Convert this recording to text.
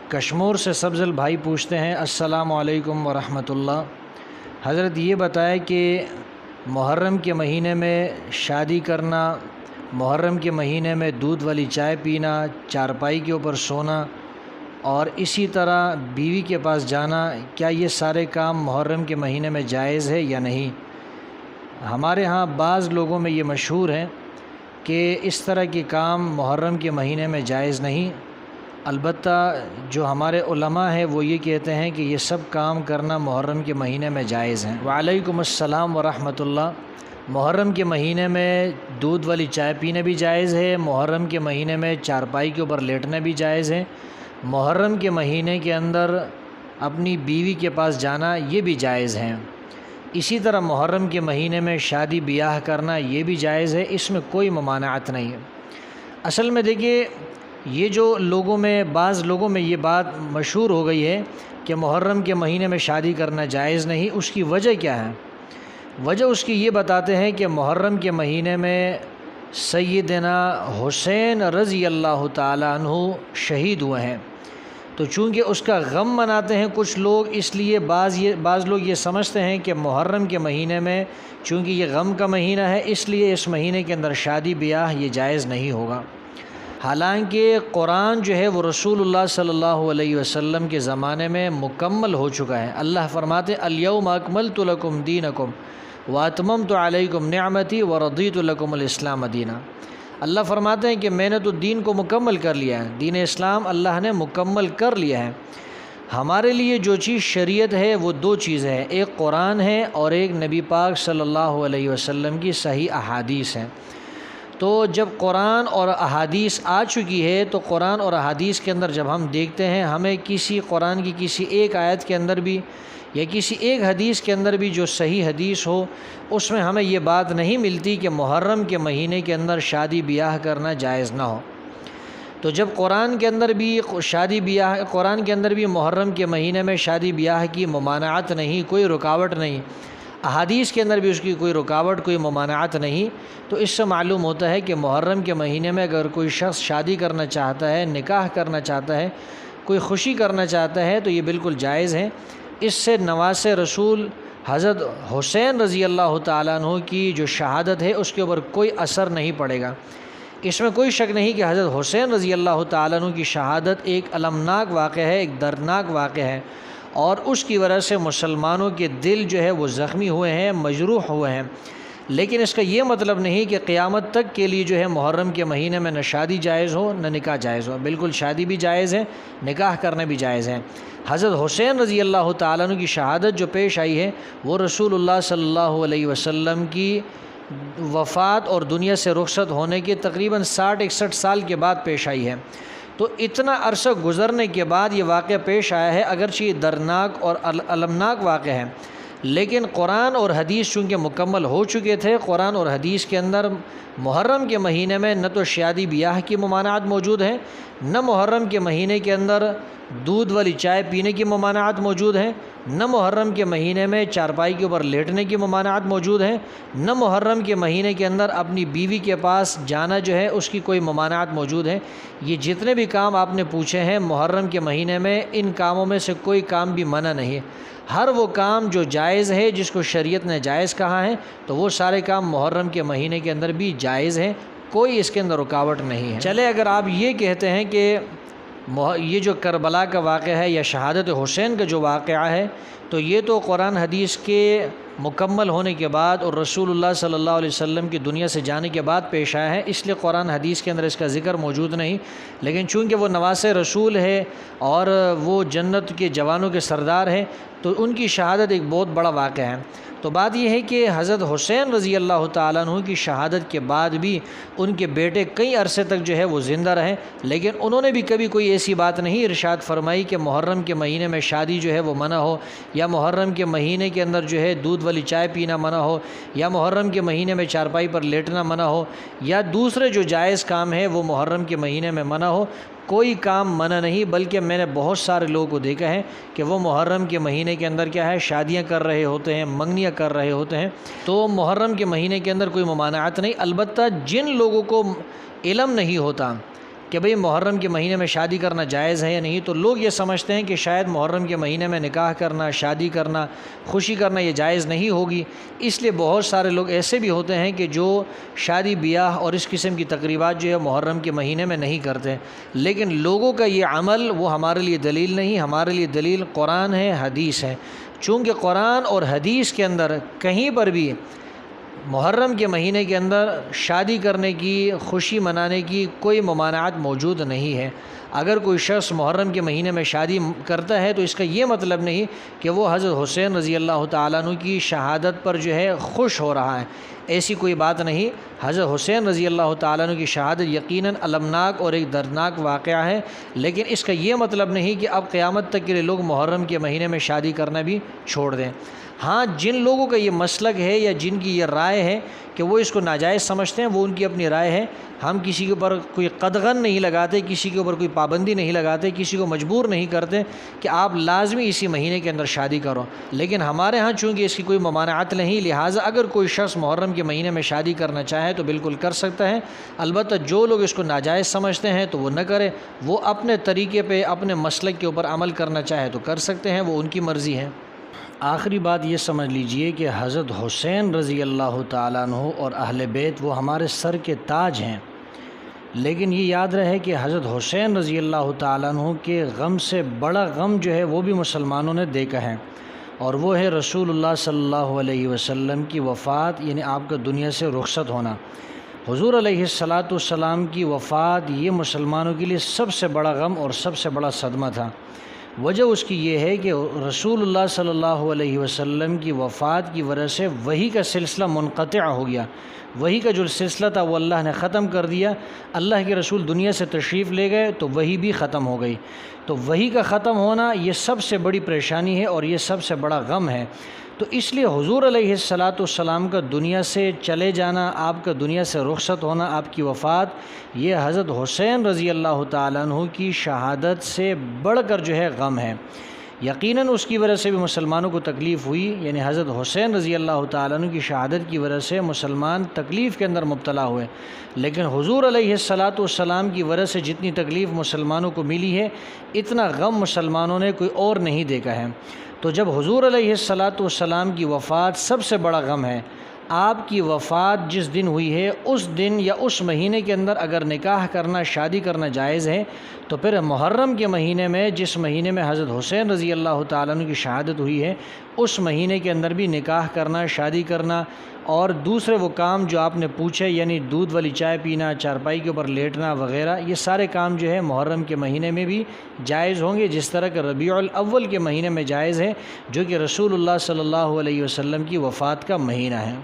کشمور سے سبزل بھائی پوچھتے ہیں، السلام علیکم ورحمۃ اللہ۔ حضرت یہ بتائے کہ محرم کے مہینے میں شادی کرنا، محرم کے مہینے میں دودھ والی چائے پینا، چارپائی کے اوپر سونا اور اسی طرح بیوی کے پاس جانا، کیا یہ سارے کام محرم کے مہینے میں جائز ہے یا نہیں؟ ہمارے ہاں بعض لوگوں میں یہ مشہور ہے کہ اس طرح کے کام محرم کے مہینے میں جائز نہیں، البتہ جو ہمارے علماء ہیں وہ یہ کہتے ہیں کہ یہ سب کام کرنا محرم کے مہینے میں جائز ہیں۔ وعلیکم السلام ورحمۃ اللہ۔ محرم کے مہینے میں دودھ والی چائے پینا بھی جائز ہے، محرم کے مہینے میں چارپائی کے اوپر لیٹنا بھی جائز ہے، محرم کے مہینے کے اندر اپنی بیوی کے پاس جانا یہ بھی جائز ہے، اسی طرح محرم کے مہینے میں شادی بیاہ کرنا یہ بھی جائز ہے، اس میں کوئی ممانعت نہیں ہے۔ اصل میں دیکھیے، یہ جو بعض لوگوں میں یہ بات مشہور ہو گئی ہے کہ محرم کے مہینے میں شادی کرنا جائز نہیں، اس کی وجہ کیا ہے؟ وجہ اس کی یہ بتاتے ہیں کہ محرم کے مہینے میں سیدنا حسین رضی اللہ تعالیٰ عنہ شہید ہوئے ہیں، تو چونکہ اس کا غم مناتے ہیں کچھ لوگ، اس لیے بعض لوگ یہ سمجھتے ہیں کہ محرم کے مہینے میں چونکہ یہ غم کا مہینہ ہے، اس لیے اس مہینے کے اندر شادی بیاہ یہ جائز نہیں ہوگا۔ حالانکہ قرآن جو ہے وہ رسول اللہ صلی اللہ علیہ وسلم کے زمانے میں مکمل ہو چکا ہے۔ اللہ فرماتے ہیں الیوم اکملت لکم دینکم واتممت علیکم نعمتی ورضیت لکم الاسلام دینا۔ اللہ فرماتے ہیں کہ میں نے تو دین کو مکمل کر لیا ہے، دین اسلام اللہ نے مکمل کر لیا ہے۔ ہمارے لیے جو چیز شریعت ہے وہ دو چیزیں ہیں، ایک قرآن ہے اور ایک نبی پاک صلی اللہ علیہ وسلم کی صحیح احادیث ہیں۔ تو جب قرآن اور احادیث آ چکی ہے تو قرآن اور احادیث کے اندر جب ہم دیکھتے ہیں، ہمیں قرآن کی کسی ایک آیت کے اندر بھی یا کسی ایک حدیث کے اندر بھی جو صحیح حدیث ہو، اس میں ہمیں یہ بات نہیں ملتی کہ محرم کے مہینے کے اندر شادی بیاہ کرنا جائز نہ ہو۔ تو جب قرآن کے اندر بھی محرم کے مہینے میں شادی بیاہ کی ممانعت نہیں، کوئی رکاوٹ نہیں، احادیث کے اندر بھی اس کی کوئی رکاوٹ، کوئی ممانعت نہیں، تو اس سے معلوم ہوتا ہے کہ محرم کے مہینے میں اگر کوئی شخص شادی کرنا چاہتا ہے، نکاح کرنا چاہتا ہے، کوئی خوشی کرنا چاہتا ہے تو یہ بالکل جائز ہے۔ اس سے نواز رسول حضرت حسین رضی اللہ تعالیٰ عنہ کی جو شہادت ہے اس کے اوپر کوئی اثر نہیں پڑے گا۔ اس میں کوئی شک نہیں کہ حضرت حسین رضی اللہ تعالیٰ عنہ کی شہادت ایک المناک واقعہ ہے، ایک دردناک واقعہ ہے، اور اس کی وجہ سے مسلمانوں کے دل جو ہے وہ زخمی ہوئے ہیں، مجروح ہوئے ہیں۔ لیکن اس کا یہ مطلب نہیں کہ قیامت تک کے لیے جو ہے محرم کے مہینے میں نہ شادی جائز ہو نہ نکاح جائز ہو، بالکل شادی بھی جائز ہے، نکاح کرنا بھی جائز ہے۔ حضرت حسین رضی اللہ تعالیٰ عنہ کی شہادت جو پیش آئی ہے وہ رسول اللہ صلی اللہ علیہ وسلم کی وفات اور دنیا سے رخصت ہونے کے تقریباً 60-61 سال کے بعد پیش آئی ہے۔ تو اتنا عرصہ گزرنے کے بعد یہ واقعہ پیش آیا ہے، اگرچہ یہ دردناک اور المناک واقعہ ہے، لیکن قرآن اور حدیث چونکہ مکمل ہو چکے تھے، قرآن اور حدیث کے اندر محرم کے مہینے میں نہ تو شادی بیاہ کی ممانعت موجود ہے، نہ محرم کے مہینے کے اندر دودھ والی چائے پینے کی ممانعت موجود ہے، نہ محرم کے مہینے میں چارپائی کے اوپر لیٹنے کی ممانعت موجود ہے، نہ محرم کے مہینے کے اندر اپنی بیوی کے پاس جانا جو ہے اس کی کوئی ممانعت موجود ہے۔ یہ جتنے بھی کام آپ نے پوچھے ہیں محرم کے مہینے میں، ان کاموں میں سے کوئی کام بھی منع نہیں ہے۔ ہر وہ کام جو جائز ہے، جس کو شریعت نے جائز کہا ہے، تو وہ سارے کام محرم کے مہینے کے اندر بھی جائز ہیں، کوئی اس کے اندر رکاوٹ نہیں ہے۔ چلے اگر آپ یہ کہتے ہیں کہ یہ جو کربلا کا واقعہ ہے یا شہادت حسین کا جو واقعہ ہے، تو یہ تو قرآن حدیث کے مکمل ہونے کے بعد اور رسول اللہ صلی اللہ علیہ وسلم کی دنیا سے جانے کے بعد پیش آیا ہے، اس لیے قرآن حدیث کے اندر اس کا ذکر موجود نہیں، لیکن چونکہ وہ نواز رسول ہے اور وہ جنت کے جوانوں کے سردار ہیں تو ان کی شہادت ایک بہت بڑا واقعہ ہے۔ تو بات یہ ہے کہ حضرت حسین رضی اللہ تعالیٰ عنہ کی شہادت کے بعد بھی ان کے بیٹے کئی عرصے تک جو ہے وہ زندہ رہے، لیکن انہوں نے بھی کبھی کوئی ایسی بات نہیں ارشاد فرمائی کہ محرم کے مہینے میں شادی جو ہے وہ منع ہو، یا محرم کے مہینے کے اندر جو ہے دودھ والی چائے پینا منع ہو، یا محرم کے مہینے میں چارپائی پر لیٹنا منع ہو، یا دوسرے جو جائز کام ہے وہ محرم کے مہینے میں منع ہو۔ کوئی کام منع نہیں، بلکہ میں نے بہت سارے لوگوں کو دیکھا ہے کہ وہ محرم کے مہینے کے اندر کیا ہے، شادیاں کر رہے ہوتے ہیں، منگنیاں کر رہے ہوتے ہیں۔ تو محرم کے مہینے کے اندر کوئی ممانعت نہیں، البتہ جن لوگوں کو علم نہیں ہوتا کہ بھئی محرم کے مہینے میں شادی کرنا جائز ہے یا نہیں، تو لوگ یہ سمجھتے ہیں کہ شاید محرم کے مہینے میں نکاح کرنا، شادی کرنا، خوشی کرنا یہ جائز نہیں ہوگی، اس لیے بہت سارے لوگ ایسے بھی ہوتے ہیں کہ جو شادی بیاہ اور اس قسم کی تقریبات جو ہے محرم کے مہینے میں نہیں کرتے۔ لیکن لوگوں کا یہ عمل وہ ہمارے لیے دلیل نہیں، ہمارے لیے دلیل قرآن ہے، حدیث ہے۔ چونکہ قرآن اور حدیث کے اندر کہیں پر بھی محرم کے مہینے کے اندر شادی کرنے کی، خوشی منانے کی کوئی ممانعت موجود نہیں ہے۔ اگر کوئی شخص محرم کے مہینے میں شادی کرتا ہے تو اس کا یہ مطلب نہیں کہ وہ حضرت حسین رضی اللہ تعالیٰ عنہ کی شہادت پر جو ہے خوش ہو رہا ہے، ایسی کوئی بات نہیں۔ حضرت حسین رضی اللہ تعالیٰ عنہ کی شہادت یقیناً المناک اور ایک دردناک واقعہ ہے، لیکن اس کا یہ مطلب نہیں کہ اب قیامت تک کے لیے لوگ محرم کے مہینے میں شادی کرنا بھی چھوڑ دیں۔ ہاں، جن لوگوں کا یہ مسلک ہے یا جن کی یہ رائے ہے کہ وہ اس کو ناجائز سمجھتے ہیں، وہ ان کی اپنی رائے ہے۔ ہم کسی کے اوپر کوئی قدغن نہیں لگاتے، کسی کے اوپر کوئی پابندی نہیں لگاتے، کسی کو مجبور نہیں کرتے کہ آپ لازمی اسی مہینے کے اندر شادی کرو۔ لیکن ہمارے ہاں چونکہ اس کی کوئی ممانعت نہیں، لہٰذا اگر کوئی شخص محرم کے مہینے میں شادی کرنا چاہے تو بالکل کر سکتا ہے۔ البتہ جو لوگ اس کو ناجائز سمجھتے ہیں تو وہ نہ کرے، وہ اپنے طریقے پہ اپنے مسلک کے اوپر عمل کرنا چاہے تو کر سکتے ہیں، وہ ان کی مرضی ہے۔ آخری بات یہ سمجھ لیجئے کہ حضرت حسین رضی اللہ تعالیٰ عنہ اور اہل بیت وہ ہمارے سر کے تاج ہیں، لیکن یہ یاد رہے کہ حضرت حسین رضی اللہ تعالیٰ عنہ کے غم سے بڑا غم جو ہے وہ بھی مسلمانوں نے دیکھا ہے، اور وہ ہے رسول اللہ صلی اللہ علیہ وسلم کی وفات، یعنی آپ کا دنیا سے رخصت ہونا۔ حضور علیہ السلام کی وفات یہ مسلمانوں کے لیے سب سے بڑا غم اور سب سے بڑا صدمہ تھا۔ وجہ اس کی یہ ہے کہ رسول اللہ صلی اللہ علیہ وسلم کی وفات کی وجہ سے وحی کا سلسلہ منقطع ہو گیا، وحی کا جو سلسلہ تھا وہ اللہ نے ختم کر دیا۔ اللہ کے رسول دنیا سے تشریف لے گئے تو وحی بھی ختم ہو گئی، تو وحی کا ختم ہونا یہ سب سے بڑی پریشانی ہے اور یہ سب سے بڑا غم ہے۔ تو اس لیے حضور علیہ السلام کا دنیا سے چلے جانا، آپ کا دنیا سے رخصت ہونا، آپ کی وفات، یہ حضرت حسین رضی اللہ تعالیٰ عنہ کی شہادت سے بڑھ کر جو ہے غم ہے۔ یقیناً اس کی وجہ سے بھی مسلمانوں کو تکلیف ہوئی، یعنی حضرت حسین رضی اللہ تعالیٰ عنہ کی شہادت کی وجہ سے مسلمان تکلیف کے اندر مبتلا ہوئے، لیکن حضور علیہ السلام کی وجہ سے جتنی تکلیف مسلمانوں کو ملی ہے اتنا غم مسلمانوں نے کوئی اور نہیں دیکھا ہے۔ تو جب حضور علیہ السلام کی وفات سب سے بڑا غم ہے، آپ کی وفات جس دن ہوئی ہے اس دن یا اس مہینے کے اندر اگر نکاح کرنا، شادی کرنا جائز ہے، تو پھر محرم کے مہینے میں، جس مہینے میں حضرت حسین رضی اللہ تعالیٰ عنہ کی شہادت ہوئی ہے، اس مہینے کے اندر بھی نکاح کرنا، شادی کرنا اور دوسرے وہ کام جو آپ نے پوچھے، یعنی دودھ والی چائے پینا، چارپائی کے اوپر لیٹنا وغیرہ، یہ سارے کام جو ہے محرم کے مہینے میں بھی جائز ہوں گے، جس طرح کہ ربیع الاول کے مہینے میں جائز ہے، جو کہ رسول اللہ صلی اللہ علیہ وسلم کی وفات کا مہینہ ہے۔